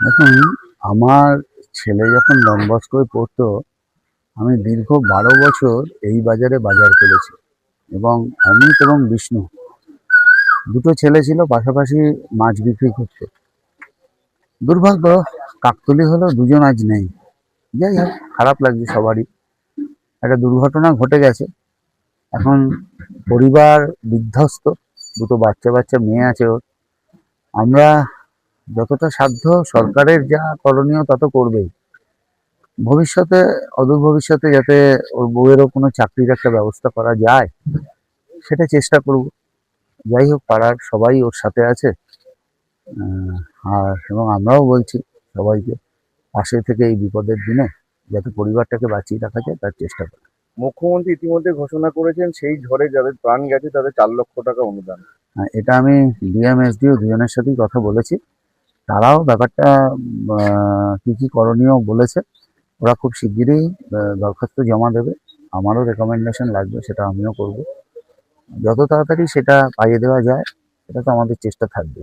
দেখুন, আমার ছেলে যখন ডন বস্কোয় পড়তো, আমি দীর্ঘ 12 বছর এই বাজারে বাজার করেছি। এবং অমিত এবং বিষ্ণু দুটো ছেলে ছিল, পাশাপাশি মাছ বিক্রি করতো। দুর্ভাগ্য, কাকতালি হলো দুজন আজ নেই। যাই হোক, খারাপ লাগছে সবারই। একটা দুর্ঘটনা ঘটে গেছে। এখন পরিবার বিধ্বস্ত। দুটো বাচ্চা বাচ্চা মেয়ে আছে ওর। আমরা যতটা সাধ্য সরকারের যা করণীয় তত করবেই। ভবিষ্যতে, অদূর ভবিষ্যতে যাতে ওর বউয়েরও কোনো চাকরির একটা ব্যবস্থা করা যায়, সেটা চেষ্টা করব। যাই হোক, পাড়ার সবাই ওর সাথে আছে। আহ, আর এবং আমরাও বলছি সবাইকে পাশে থেকে এই বিপদের দিনে যাতে পরিবারটাকে বাঁচিয়ে রাখা যায় তার চেষ্টা করে। মুখ্যমন্ত্রী ইতিমধ্যে ঘোষণা করেছেন সেই ঝড়ে যাদের প্রাণ গেছে তাদের 4 লক্ষ টাকা অনুদান। এটা আমি ডিএম এসডিও দুজনের সাথেই কথা বলেছি। তারাও ব্যাপারটা কি কি করণীয় বলেছে। ওরা খুব শিগগিরই দরখাস্ত জমা দেবে। আমারও রেকমেন্ডেশন লাগবে, সেটা আমিও করব। যত তাড়াতাড়ি সেটা পাইয়ে দেওয়া যায়, সেটা তো আমাদের চেষ্টা থাকবে।